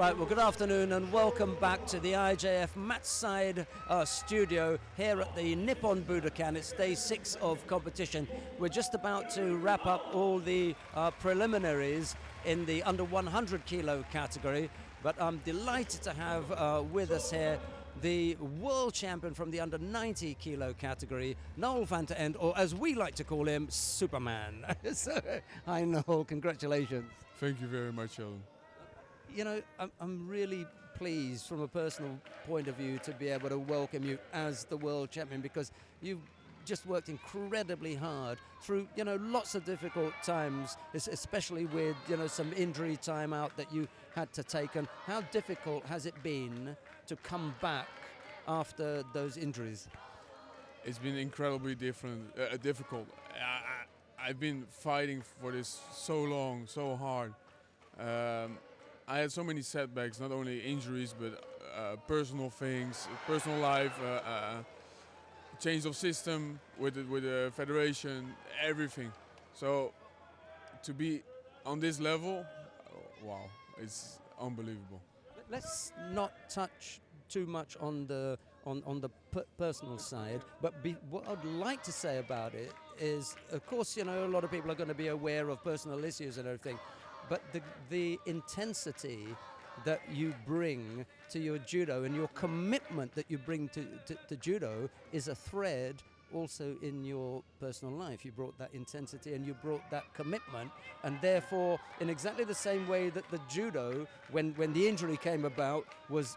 Right, well, good afternoon and welcome back to the IJF Matchside studio here at the Nippon Budokan. It's day 6 of competition. We're just about to wrap up all the preliminaries in the under 100 kilo category, but I'm delighted to have with us here the world champion from the under 90 kilo category, Noel van 't End, or as we like to call him, Superman. So, hi Noel, congratulations. Thank you very much, Sheldon. You know, I'm really pleased from a personal point of view to be able to welcome you as the world champion, because you've just worked incredibly hard through, lots of difficult times, especially with, some injury time out that you had to take. And how difficult has it been to come back after those injuries? It's been incredibly difficult. I've been fighting for this so long, so hard. I had so many setbacks, not only injuries, but personal things, personal life, change of system with the federation, everything. So to be on this level, wow, it's unbelievable. Let's not touch too much on the personal side, but what I'd like to say about it is, of course, a lot of people are going to be aware of personal issues and everything, but the intensity that you bring to your judo and your commitment that you bring to judo is a thread also in your personal life. You brought that intensity and you brought that commitment, and therefore, in exactly the same way that the judo, when the injury came about, was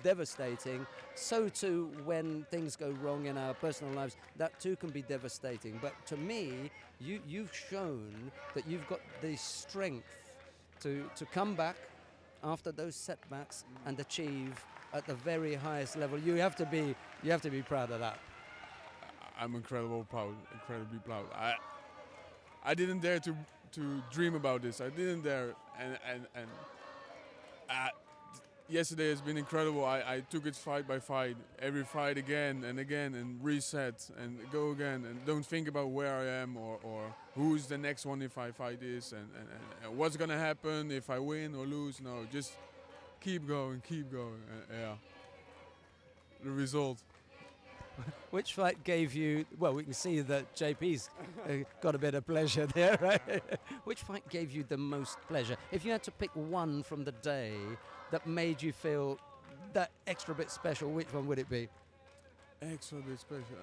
devastating, so too when things go wrong in our personal lives, that too can be devastating. But to me, you've shown that you've got the strength to come back after those setbacks and achieve at the very highest level. You have to be proud of that. I'm incredibly proud. I didn't dare to dream about this. I didn't dare, and yesterday has been incredible. I took it fight by fight, every fight again and again, and reset and go again, and don't think about where I am or who's the next one if I fight this and what's gonna happen if I win or lose. No, just keep going. Yeah, the result. Which fight gave you, well, we can see that JP's got a bit of pleasure there, right? Which fight gave you the most pleasure? If you had to pick one from the day that made you feel that extra bit special, which one would it be? Extra bit special.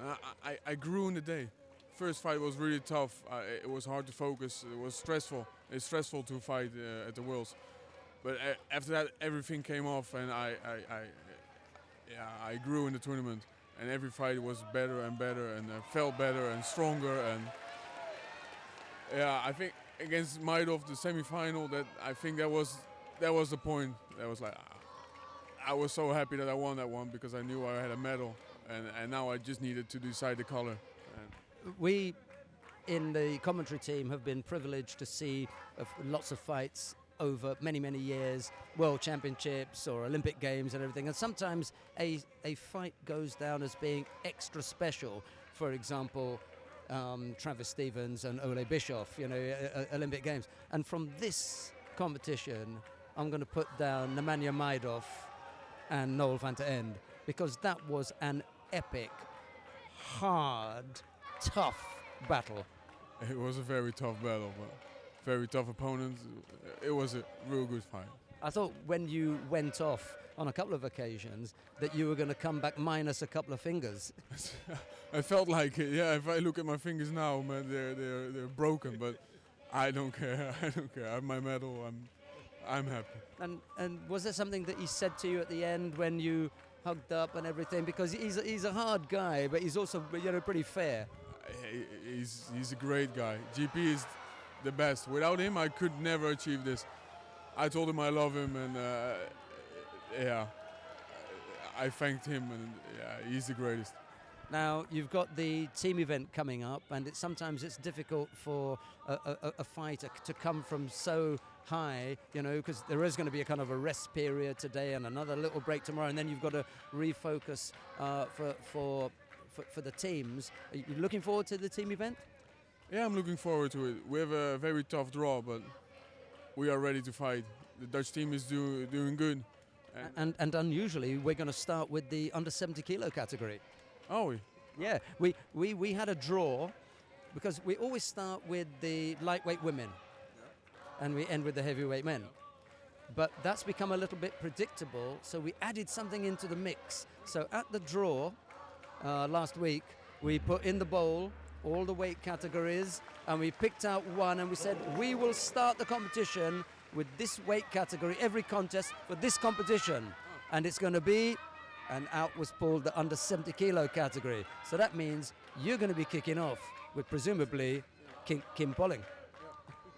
I grew in the day. First fight was really tough. It was hard to focus. It was stressful. It's stressful to fight at the Worlds. But after that, everything came off, and I grew in the tournament. And every fight was better and better, and felt better and stronger. And yeah, I think against Maidov, the semi-final, that was the point. That was like, I was so happy that I won that one, because I knew I had a medal, and now I just needed to decide the color. We in the commentary team have been privileged to see lots of fights over many years, world championships or Olympic games and everything, and sometimes a fight goes down as being extra special. For example, Travis Stevens and Ole Bischoff, Olympic games. And from this competition, I'm going to put down Nemanja Maidov and Noel van 't End, because that was an epic, hard, tough battle. It was a very tough battle, but very tough opponents. It was a real good fight. I thought when you went off on a couple of occasions that you were going to come back minus a couple of fingers. I felt like it. Yeah, if I look at my fingers now, man, they're broken. But I don't care. I have my medal. I'm happy. And was there something that he said to you at the end when you hugged up and everything? Because he's a hard guy, but he's also pretty fair. He's a great guy. GP is the best. Without him, I could never achieve this. I told him I love him, and I thanked him, and he's the greatest. Now, you've got the team event coming up, and sometimes it's difficult for a fighter to come from so high, because there is going to be a kind of a rest period today and another little break tomorrow, and then you've got to refocus for the teams. Are you looking forward to the team event? Yeah, I'm looking forward to it. We have a very tough draw, but we are ready to fight. the Dutch team is doing good. And unusually, we're going to start with the under 70 kilo category. Oh, Yeah, we had a draw because we always start with the lightweight women and we end with the heavyweight men. But that's become a little bit predictable, so we added something into the mix. So at the draw last week, we put in the bowl all the weight categories and we picked out one and we said we will start the competition with this weight category, every contest for this competition. And it's going to be, and out was pulled the under 70 kilo category. So that means you're going to be kicking off with presumably Kim Polling.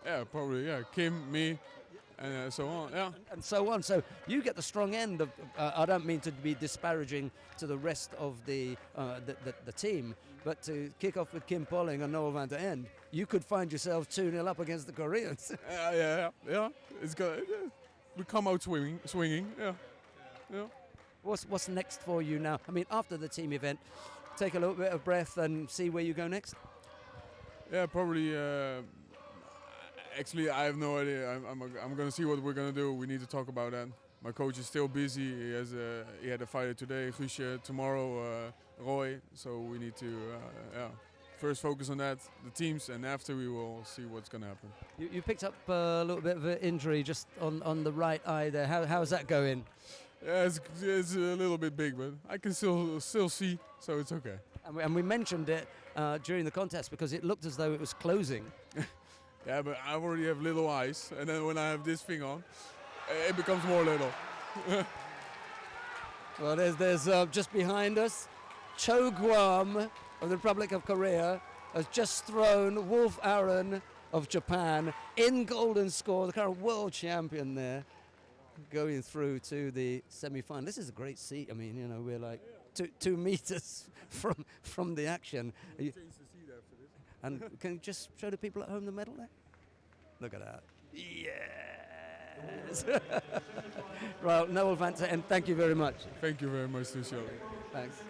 yeah, probably, yeah. Kim, me, and so on, yeah. And so on. So you get the strong end of. I don't mean to be disparaging to the rest of the team, but to kick off with Kim Polling and Noel van der End, you could find yourself 2-0 up against the Koreans. Yeah. It's good. We come out swinging. Yeah. What's next for you now? I mean, after the team event, take a little bit of breath and see where you go next. Yeah, probably. Actually, I have no idea. I'm gonna see what we're gonna do. We need to talk about that. My coach is still busy. He had a fighter today, Guusje, tomorrow, Roy. So we need to first focus on that, the teams, and after we will see what's gonna happen. You picked up a little bit of an injury just on the right eye there. How's that going? Yeah, it's a little bit big, but I can still see, so it's okay. And we mentioned it during the contest because it looked as though it was closing. Yeah, but I already have little eyes, and then when I have this thing on, it becomes more little. Well, there's just behind us, Cho Guam of the Republic of Korea has just thrown Wolf Aaron of Japan in golden score, the current world champion there, going through to the semi-final. This is a great seat. I mean, we're like 2 meters from the action. And can you just show the people at home the medal there? Look at that. Yes! Well, Noel van der End, thank you very much. Thank you very much, Lucio. Thanks.